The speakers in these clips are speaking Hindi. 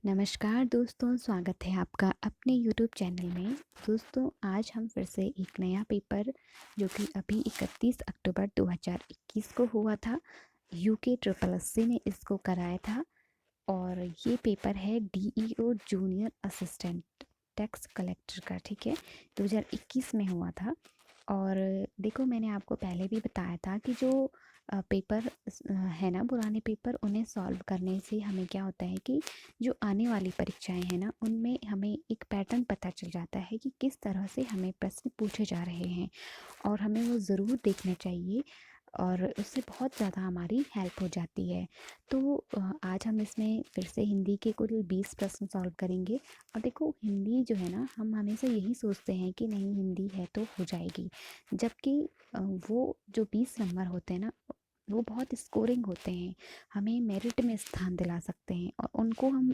नमस्कार दोस्तों, स्वागत है आपका अपने यूट्यूब चैनल में। दोस्तों, आज हम फिर से एक नया पेपर जो कि अभी 31 अक्टूबर 2021 को हुआ था, यूके ट्रिपल एससी ने इसको कराया था। और ये पेपर है DEO junior assistant tax collector का, ठीक है, 2021 में हुआ था। और देखो, मैंने आपको पहले भी बताया था कि जो पेपर है ना, पुराने पेपर, उन्हें सॉल्व करने से हमें क्या होता है कि जो आने वाली परीक्षाएं हैं ना, उनमें हमें एक पैटर्न पता चल जाता है कि किस तरह से हमें प्रश्न पूछे जा रहे हैं, और हमें वो ज़रूर देखना चाहिए। और उससे बहुत ज़्यादा हमारी हेल्प हो जाती है। तो आज हम इसमें फिर से हिंदी के कुल 20 प्रश्न सॉल्व करेंगे। और देखो, हिंदी जो है ना, हम हमेशा यही सोचते हैं कि नहीं, हिंदी है तो हो जाएगी, जबकि वो जो 20 नंबर होते हैं ना, वो बहुत स्कोरिंग होते हैं, हमें मेरिट में स्थान दिला सकते हैं, और उनको हम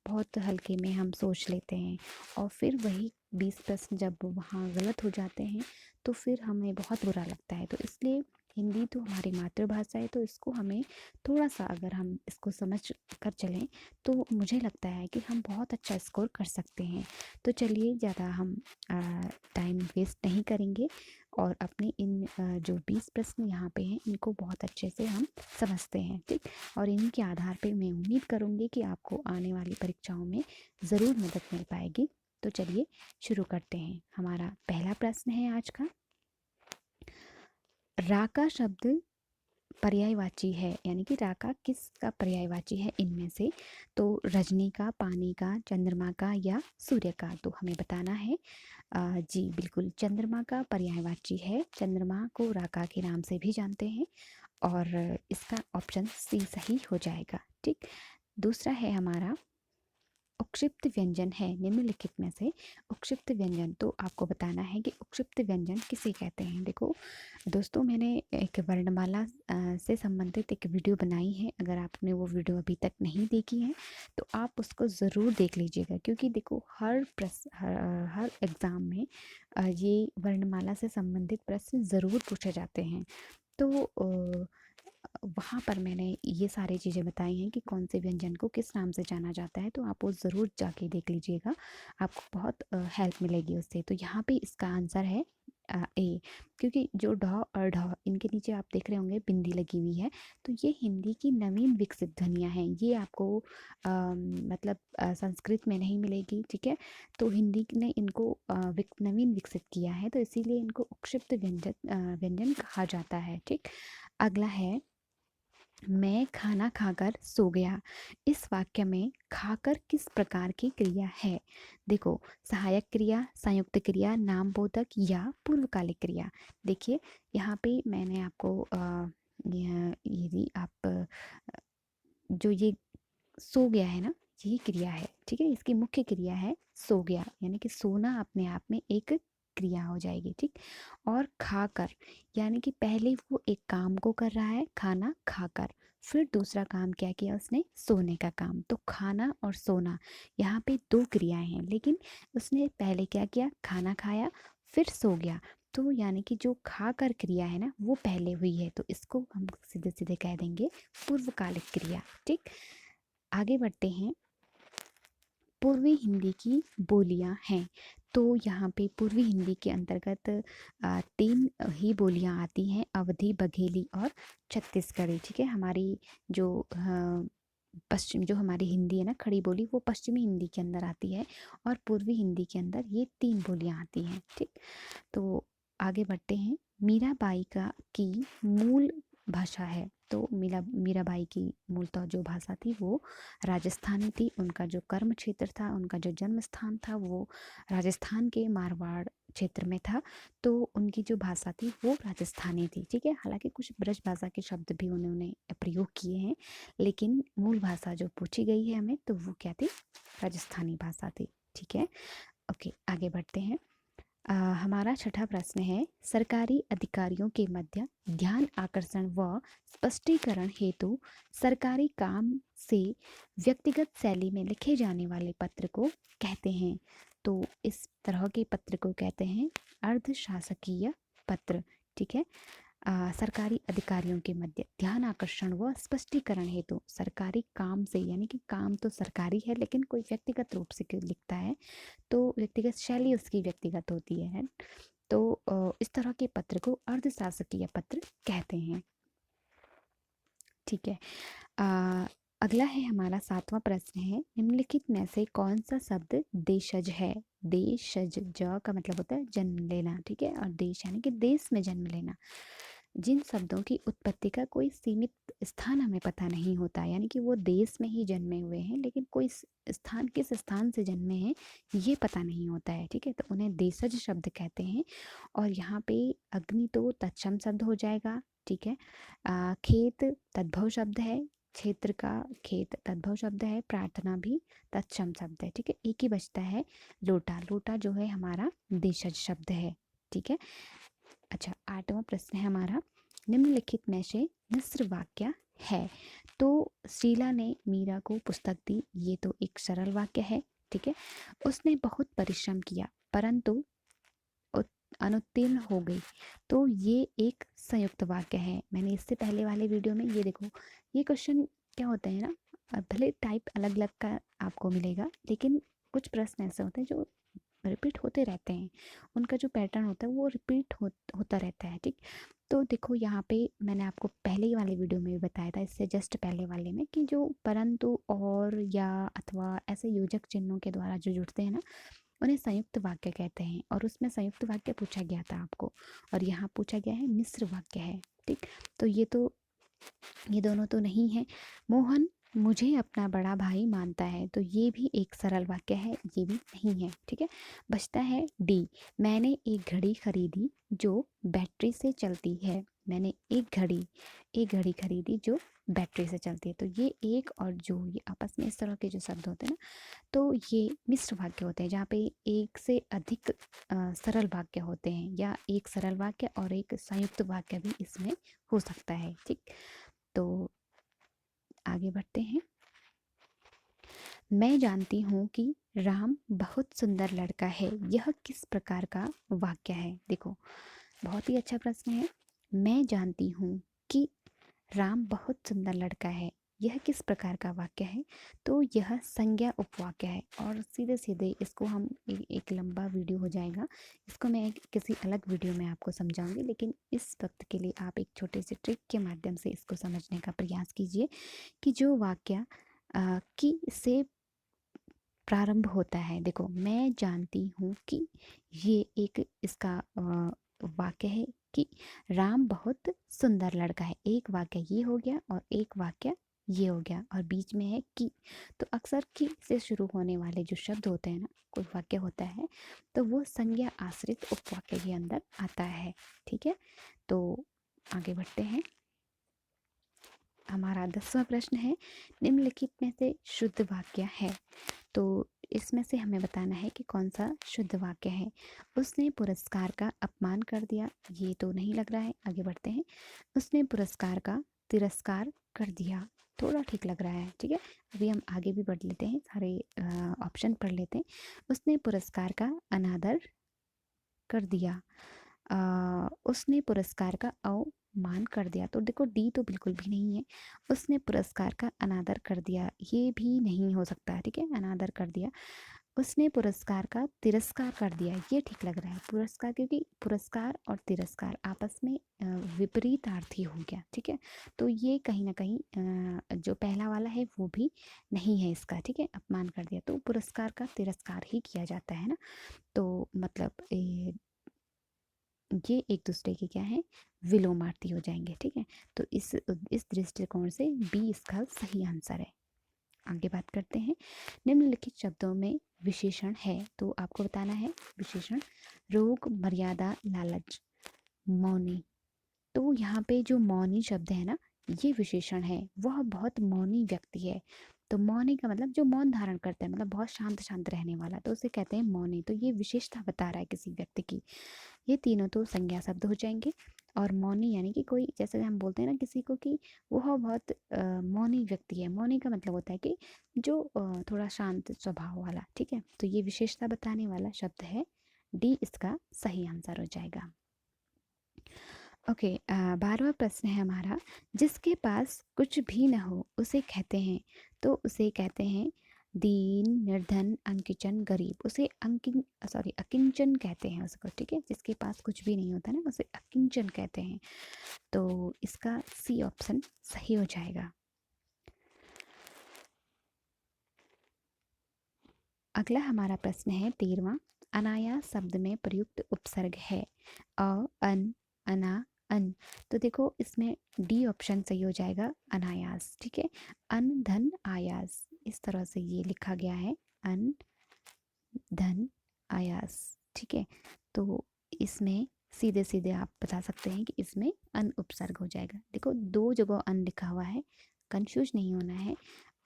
बहुत हल्के में हम सोच लेते हैं। और फिर वही 20 प्रश्न जब वहाँ गलत हो जाते हैं तो फिर हमें बहुत बुरा लगता है। तो इसलिए हिंदी तो हमारी मातृभाषा है, तो इसको हमें थोड़ा सा, अगर हम इसको समझ कर चलें, तो मुझे लगता है कि हम बहुत अच्छा स्कोर कर सकते हैं। तो चलिए, ज़्यादा हम टाइम वेस्ट नहीं करेंगे, और अपने इन जो 20 प्रश्न यहाँ पे हैं, इनको बहुत अच्छे से हम समझते हैं, ठीक। और इन्हीं के आधार पे मैं उम्मीद करूँगी कि आपको आने वाली परीक्षाओं में ज़रूर मदद मिल पाएगी। तो चलिए शुरू करते हैं। हमारा पहला प्रश्न है आज का, राका शब्द पर्यायवाची है, यानी कि राका किसका पर्यायवाची है इनमें से? तो रजनी का, पानी का, चंद्रमा का, या सूर्य का? तो हमें बताना है। जी बिल्कुल, चंद्रमा का पर्यायवाची है। चंद्रमा को राका के नाम से भी जानते हैं, और इसका ऑप्शन सी सही हो जाएगा, ठीक। दूसरा है हमारा, उक्षिप्त व्यंजन है निम्नलिखित में से उक्षिप्त व्यंजन। तो आपको बताना है कि उक्षिप्त व्यंजन किसे कहते हैं। देखो दोस्तों, मैंने एक वर्णमाला से संबंधित एक वीडियो बनाई है। अगर आपने वो वीडियो अभी तक नहीं देखी है तो आप उसको ज़रूर देख लीजिएगा, क्योंकि देखो, हर एग्ज़ाम में ये वर्णमाला से संबंधित प्रश्न ज़रूर पूछे जाते हैं। तो वहाँ पर मैंने ये सारी चीज़ें बताई हैं कि कौन से व्यंजन को किस नाम से जाना जाता है। तो आप वो ज़रूर जाके देख लीजिएगा, आपको बहुत हेल्प मिलेगी उससे। तो यहाँ पे इसका आंसर है ए, क्योंकि जो ढ और ढ, इनके नीचे आप देख रहे होंगे बिंदी लगी हुई है। तो ये हिंदी की नवीन विकसित ध्वनियाँ हैं। ये आपको मतलब संस्कृत में नहीं मिलेगी, ठीक है। तो हिंदी ने इनको नवीन विकसित किया है, तो इसीलिए इनको उक्षिप्त व्यंजन कहा जाता है, ठीक। अगला है, मैं खाना खाकर सो गया। इस वाक्य में खाकर किस प्रकार की क्रिया है? देखो, सहायक क्रिया, संयुक्त क्रिया, नामबोधक, या पूर्वकालिक क्रिया। देखिए, यहाँ पे मैंने आपको यदि आप जो ये सो गया है ना, यही क्रिया है, ठीक है। इसकी मुख्य क्रिया है सो गया, यानी कि सोना अपने आप में एक क्रिया हो जाएगी, ठीक। और खाकर, यानी कि पहले वो एक काम को कर रहा है, खाना खाकर, फिर दूसरा काम क्या किया उसने? सोने का काम। तो खाना और सोना, यहाँ पे दो क्रियाएं हैं, लेकिन उसने पहले क्या किया? खाना खाया, फिर सो गया। तो यानी कि जो खाकर क्रिया है ना, वो पहले हुई है, तो इसको हम सीधे सीधे कह देंगे पूर्वकालिक क्रिया, ठीक। आगे बढ़ते हैं, पूर्वी हिंदी की बोलियां हैं। तो यहाँ पे पूर्वी हिंदी के अंतर्गत 3 ही बोलियां आती हैं, अवधी, बघेली और छत्तीसगढ़ी, ठीक है। हमारी जो पश्चिम जो हमारी हिंदी है ना, खड़ी बोली, वो पश्चिमी हिंदी के अंदर आती है, और पूर्वी हिंदी के अंदर ये 3 बोलियां आती हैं, ठीक। तो आगे बढ़ते हैं, मीराबाई का की मूल भाषा है। तो मीराबाई की मूलतः जो भाषा थी वो राजस्थानी थी। उनका जो कर्म क्षेत्र था, उनका जो जन्म स्थान था, वो राजस्थान के मारवाड़ क्षेत्र में था। तो उनकी जो भाषा थी वो राजस्थानी थी, ठीक है। हालांकि कुछ ब्रज भाषा के शब्द भी उन्होंने प्रयोग किए हैं, लेकिन मूल भाषा जो पूछी गई है हमें, तो वो क्या थी? राजस्थानी भाषा थी, ठीक है। ओके, आगे बढ़ते हैं। हमारा छठा प्रश्न है, सरकारी अधिकारियों के मध्य ध्यान आकर्षण व स्पष्टीकरण हेतु सरकारी काम से व्यक्तिगत शैली में लिखे जाने वाले पत्र को कहते हैं। तो इस तरह के पत्र को कहते हैं अर्धशासकीय पत्र, ठीक है। सरकारी अधिकारियों के मध्य ध्यान आकर्षण व स्पष्टीकरण हेतु सरकारी काम से, यानी कि काम तो सरकारी है लेकिन कोई व्यक्तिगत रूप से क्यों लिखता है, तो व्यक्तिगत शैली उसकी व्यक्तिगत होती है। तो इस तरह के पत्र को अर्धशासकीय पत्र कहते हैं। ठीक है। अगला है हमारा 7वां प्रश्न है, निम्नलिखित में से कौन सा शब्द देशज है। देशज, ज का मतलब होता है जन्म लेना, ठीक है, और देश यानी कि देश में जन्म लेना। जिन शब्दों की उत्पत्ति का कोई सीमित स्थान हमें पता नहीं होता, यानी कि वो देश में ही जन्मे हुए हैं लेकिन कोई स्थान, किस स्थान से जन्मे हैं ये पता नहीं होता है, ठीक है, तो उन्हें देशज शब्द कहते हैं। और यहाँ पे अग्नि तो तत्सम शब्द हो जाएगा, ठीक है। खेत तद्भव शब्द है, क्षेत्र का खेत तद्भव शब्द है, प्रार्थना भी तत्सम शब्द है, ठीक है। एक ही बचता है लोटा, लोटा जो है हमारा देशज शब्द है, ठीक है। अच्छा, 8वां प्रश्न है हमारा, निम्नलिखित में से मिश्र वाक्य है। तो शीला ने मीरा को पुस्तक दी, ये तो एक सरल वाक्य है, ठीक है। उसने बहुत परिश्रम किया परंतु अनुत्तीर्ण हो गई, तो ये एक संयुक्त वाक्य है। मैंने इससे पहले वाले वीडियो में ये देखो, ये क्वेश्चन क्या होते हैं ना, भले टाइप अलग अलग का आपको मिलेगा लेकिन कुछ प्रश्न ऐसे होते हैं जो रिपीट होते रहते हैं, उनका जो पैटर्न होता है वो रिपीट होता रहता है, ठीक। तो देखो यहाँ पे मैंने आपको पहले ही वाले वीडियो में भी बताया था, इससे जस्ट पहले वाले में, कि जो परंतु, और, या, अथवा ऐसे योजक चिन्हों के द्वारा जो जुड़ते हैं ना, उन्हें संयुक्त वाक्य कहते हैं। और उसमें संयुक्त वाक्य पूछा गया था आपको, और यहाँ पूछा गया है मिश्र वाक्य है, ठीक। तो ये दोनों तो नहीं है। मोहन मुझे अपना बड़ा भाई मानता है, तो ये भी एक सरल वाक्य है, ये भी नहीं है, ठीक है। बचता है डी, मैंने एक घड़ी खरीदी जो बैटरी से चलती है। मैंने एक घड़ी खरीदी जो बैटरी से चलती है। तो ये एक और जो, ये आपस में इस तरह के जो शब्द होते हैं ना, तो ये मिश्र वाक्य होते हैं, जहाँ पे एक से अधिक सरल वाक्य होते हैं, या एक सरल वाक्य और एक संयुक्त वाक्य भी इसमें हो सकता है, ठीक। तो आगे बढ़ते हैं। मैं जानती हूँ कि राम बहुत सुंदर लड़का है, यह किस प्रकार का वाक्य है। देखो, बहुत ही अच्छा प्रश्न है। मैं जानती हूँ कि राम बहुत सुंदर लड़का है, यह किस प्रकार का वाक्य है। तो यह संज्ञा उपवाक्य है, और सीधे सीधे इसको हम एक लंबा वीडियो हो जाएगा, इसको मैं किसी अलग वीडियो में आपको समझाऊंगी, लेकिन इस वक्त के लिए आप एक छोटे से ट्रिक के माध्यम से इसको समझने का प्रयास कीजिए कि जो वाक्य की से प्रारंभ होता है। देखो, मैं जानती हूँ कि ये एक इसका वाक्य है कि राम बहुत सुंदर लड़का है, एक वाक्य ये हो गया और एक वाक्य ये हो गया, और बीच में है कि। तो अक्सर कि से शुरू होने वाले जो शब्द होते हैं ना, कोई वाक्य होता है, तो वो संज्ञा आश्रित उपवाक्य के अंदर आता है, ठीक है। तो आगे बढ़ते हैं। हमारा 10वां प्रश्न है, निम्नलिखित में से शुद्ध वाक्य है। तो इसमें से हमें बताना है कि कौन सा शुद्ध वाक्य है। उसने पुरस्कार का अपमान कर दिया, ये तो नहीं लग रहा है। आगे बढ़ते हैं। उसने पुरस्कार का तिरस्कार कर दिया, थोड़ा ठीक लग रहा है, ठीक है। अभी हम आगे भी बढ़ लेते हैं, सारे ऑप्शन पढ़ लेते हैं। उसने पुरस्कार का अनादर कर दिया, उसने पुरस्कार का अवमान कर दिया, तो देखो डी तो बिल्कुल भी नहीं है। उसने पुरस्कार का अनादर कर दिया, ये भी नहीं हो सकता, ठीक है, अनादर कर दिया। उसने पुरस्कार का तिरस्कार कर दिया, ये ठीक लग रहा है। पुरस्कार, क्योंकि पुरस्कार और तिरस्कार आपस में विपरीतार्थी हो गया, ठीक है। तो ये कहीं ना कहीं जो पहला वाला है वो भी नहीं है इसका, ठीक है। अपमान कर दिया, तो पुरस्कार का तिरस्कार ही किया जाता है ना, तो मतलब ये एक दूसरे के क्या है, विलोमार्थी हो जाएंगे, ठीक है। तो इस दृष्टिकोण से बी इसका सही आंसर है। आगे बात करते हैं। निम्नलिखित शब्दों में विशेषण है, तो आपको बताना है विशेषण। रोग, मर्यादा, लालच, मौनी। तो यहाँ पे जो मौनी शब्द है ना, ये विशेषण है, वह बहुत मौनी व्यक्ति है। तो मौनी का मतलब जो मौन धारण करता है, मतलब बहुत शांत शांत रहने वाला, तो उसे कहते हैं मौनी। तो ये विशेषता बता रहा है किसी व्यक्ति की। ये तीनों तो संज्ञा शब्द हो जाएंगे। और मौनी यानी कि कोई, जैसे हम बोलते हैं ना किसी को कि वह बहुत मौनी व्यक्ति है। मौनी का मतलब होता है कि जो थोड़ा शांत स्वभाव वाला, ठीक है। तो ये विशेषता बताने वाला शब्द है, डी इसका सही आंसर हो जाएगा। ओके, 12वां प्रश्न है हमारा, जिसके पास कुछ भी न हो उसे कहते हैं, तो उसे कहते हैं दीन, निर्धन, अंकिचन, गरीब। उसे अकिंचन कहते हैं उसको, ठीक है। जिसके पास कुछ भी नहीं होता ना, उसे अकिंचन कहते हैं। तो इसका सी ऑप्शन सही हो जाएगा। अगला हमारा प्रश्न है 13वां, अनायास शब्द में प्रयुक्त उपसर्ग है अ, अन, अना, अन। तो देखो इसमें डी ऑप्शन सही हो जाएगा, अनायास, ठीक है। अन, धन, आयास, इस तरह से ये लिखा गया है, अन, धन, आयास, ठीक है। तो इसमें सीधे सीधे आप बता सकते हैं कि इसमें अन उपसर्ग हो जाएगा। देखो दो जगह अन लिखा हुआ है, कंफ्यूज नहीं होना है।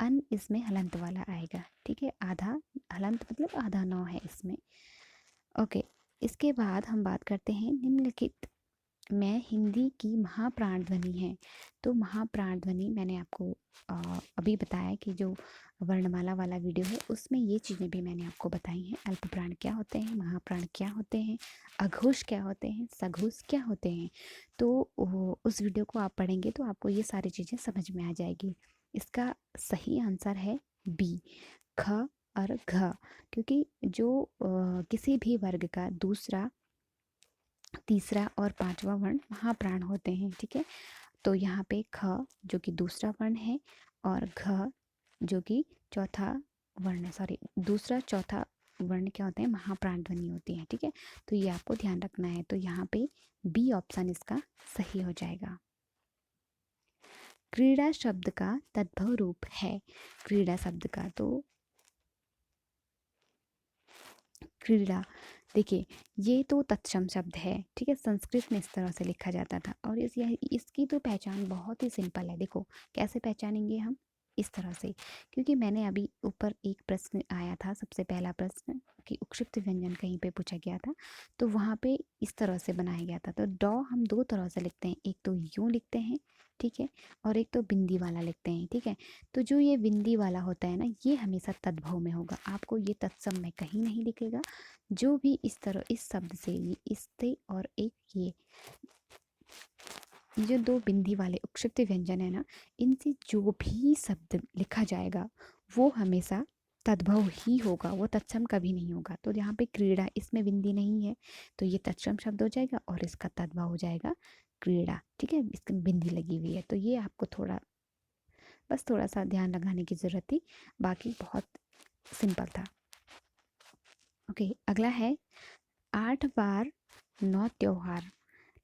अन इसमें हलंत वाला आएगा, ठीक है। आधा हलंत मतलब आधा नौ है इसमें। ओके, इसके बाद हम बात करते हैं निम्नलिखित में हिंदी की महाप्राण ध्वनि है। तो महाप्राण ध्वनि मैंने आपको अभी बताया कि जो वर्णमाला वाला वीडियो है उसमें ये चीज़ें भी मैंने आपको बताई हैं। अल्प प्राण क्या होते हैं, महाप्राण क्या होते हैं, अघोष क्या होते हैं, सघोष क्या होते हैं। तो उस वीडियो को आप पढ़ेंगे तो आपको ये सारी चीज़ें समझ में आ जाएगी। इसका सही आंसर है बी, ख और घ। क्योंकि जो किसी भी वर्ग का दूसरा, तीसरा और पांचवा वर्ण महाप्राण होते हैं, ठीक है। तो यहाँ पे ख जो कि दूसरा वर्ण है और घ जो कि चौथा वर्ण है, सॉरी दूसरा चौथा वर्ण क्या होते हैं, महाप्राण ध्वनि होती है, ठीक है। तो ये आपको ध्यान रखना है। तो यहाँ पे बी ऑप्शन इसका सही हो जाएगा। क्रीड़ा शब्द का तद्भव रूप है, क्रीड़ा शब्द का, तो क्रीड़ा, देखिए ये तो तत्सम शब्द है, ठीक है। संस्कृत में इस तरह से लिखा जाता था और इसकी तो पहचान बहुत ही सिंपल है। देखो कैसे पहचानेंगे हम, इस तरह से, क्योंकि मैंने अभी यूपर एक प्रश्न आया था, सबसे पहला प्रश्न कि उक्षिप्त व्यंजन कहीं पे पूछा गया था, तो वहाँ पे इस तरह से बनाया गया था। तो डॉ हम दो तरह से लिखते हैं, एक तो यूँ लिखते हैं, ठीक है, और एक तो बिंदी वाला लिखते हैं, ठीक है। तो जो ये बिंदी वाला होता है ना, ये हमेशा तद्भव में होगा, आपको ये तत्सम में कहीं नहीं दिखेगा। जो भी इस तरह इस शब्द से, ये इससे और एक ये जो दो बिंदी वाले उपक्षिप्त व्यंजन है ना, इनसे जो भी शब्द लिखा जाएगा वो हमेशा तद्भव ही होगा, वो तत्सम कभी नहीं होगा। तो यहाँ पे क्रीड़ा, इसमें बिंदी नहीं है तो ये तत्सम शब्द हो जाएगा और इसका तद्भव हो जाएगा क्रीड़ा, ठीक है। इसमें बिंदी लगी हुई है, तो ये आपको बस थोड़ा सा ध्यान लगाने की ज़रूरत थी, बाकी बहुत सिंपल था। ओके, अगला है 8 बार 9 त्योहार,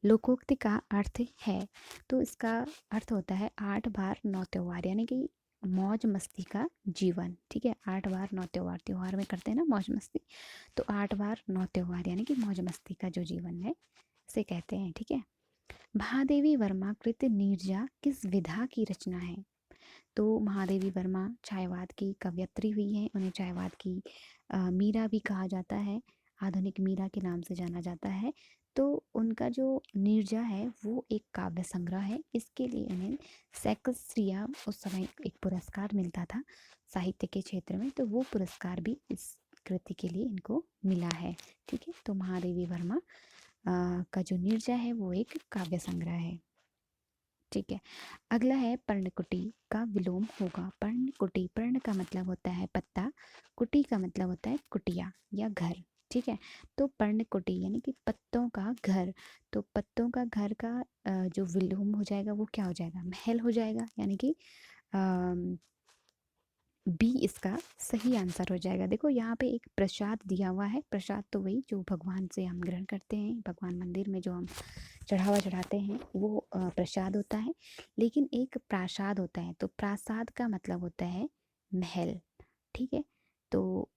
लोकोक्ति का अर्थ है। तो इसका अर्थ होता है 8 बार 9 त्योहार, यानी कि मौज मस्ती का जीवन, ठीक है। 8 बार 9 त्योहार, त्योहार में करते हैं ना मौज मस्ती, तो 8 बार 9 त्योहार यानी कि मौज मस्ती का जो जीवन है इसे कहते हैं, ठीक है। महादेवी वर्मा कृत नीरजा किस विधा की रचना है। तो महादेवी वर्मा छायावाद की कवयित्री हुई हैं, उन्हें छायावाद की मीरा भी कहा जाता है, आधुनिक मीरा के नाम से जाना जाता है। तो उनका जो नीरजा है वो एक काव्य संग्रह है, इसके लिए उन्हें सैकस्त्रिया उस समय एक पुरस्कार मिलता था साहित्य के क्षेत्र में, तो वो पुरस्कार भी इस कृति के लिए इनको मिला है, ठीक है। तो महादेवी वर्मा का जो नीरजा है वो एक काव्य संग्रह है, ठीक है। अगला है पर्णकुटी का विलोम होगा। पर्णकुटी, पर्ण का मतलब होता है पत्ता, कुटी का मतलब होता है कुटिया या घर, ठीक है। तो पर्णकुटी यानी कि पत्तों का घर, तो पत्तों का घर का जो विलोम हो जाएगा वो क्या हो जाएगा, महल हो जाएगा, यानी कि बी इसका सही आंसर हो जाएगा। देखो यहाँ पे एक प्रसाद दिया हुआ है, प्रसाद तो वही जो भगवान से हम ग्रहण करते हैं, भगवान मंदिर में जो हम चढ़ावा चढ़ाते हैं वो प्रसाद होता है। लेकिन एक प्रासाद होता है, तो प्रासाद का मतलब होता है महल, ठीक है। तो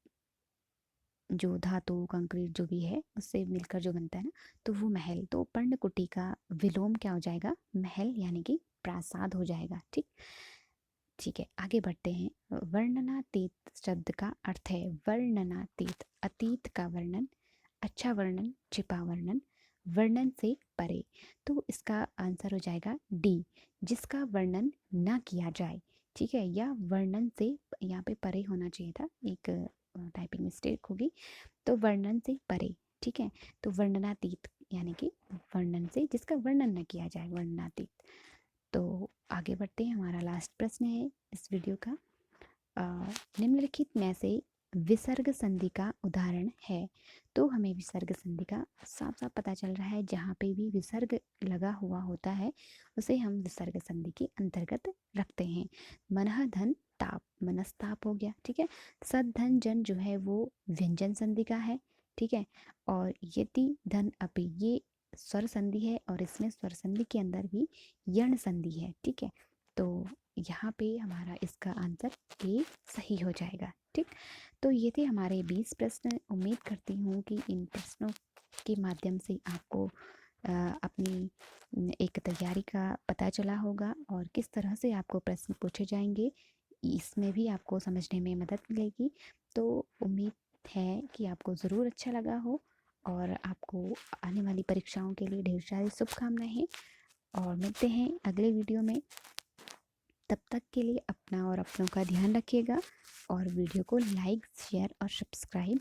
जो धातु कंक्रीट जो भी है उससे मिलकर जो बनता है ना, तो वो महल, तो पर्णकुटी का विलोम क्या हो जाएगा, महल यानी कि प्रासाद हो जाएगा, ठीक। ठीक है, आगे बढ़ते हैं। वर्णनातीत शब्द का अर्थ है, वर्णनातीत, अतीत का वर्णन, अच्छा वर्णन, छिपा वर्णन, वर्णन से परे। तो इसका आंसर हो जाएगा डी, जिसका वर्णन ना किया जाए, ठीक है, या वर्णन से, यहाँ पे परे होना चाहिए था, एक टाइपिंग मिस्टेक होगी, तो वर्णन से परे, ठीक है। तो वर्णनातीत यानी कि वर्णन से, जिसका वर्णन न किया जाए, वर्णनातीत। तो आगे बढ़ते हैं, हमारा लास्ट प्रश्न है इस वीडियो का। निम्नलिखित में से विसर्ग संधि का उदाहरण है। तो हमें विसर्ग संधि का साफ साफ पता चल रहा है, जहाँ पे भी विसर्ग लगा हुआ होता है उसे हम विसर्ग संधि के अंतर्गत रखते हैं। मनः धन ताप, मनस्ताप हो गया, ठीक है। सद धन जन जो है वो व्यंजन संधि का है, ठीक है। और यति धन अपि ये स्वर संधि है, और इसमें स्वर संधि के अंदर भी यण संधि है, ठीक है। तो यहाँ पे हमारा इसका आंसर ए सही हो जाएगा, ठीक। तो ये थे हमारे 20 प्रश्न। उम्मीद करती हूँ कि इन प्रश्नों के माध्यम से आपको अपनी एक तैयारी का पता चला होगा, और किस तरह से आपको प्रश्न पूछे जाएंगे इसमें भी आपको समझने में मदद मिलेगी। तो उम्मीद है कि आपको ज़रूर अच्छा लगा हो, और आपको आने वाली परीक्षाओं के लिए ढेर सारी शुभकामनाएं। और मिलते हैं अगले वीडियो में। तब तक के लिए अपना और अपनों का ध्यान रखिएगा, और वीडियो को लाइक, शेयर और सब्सक्राइब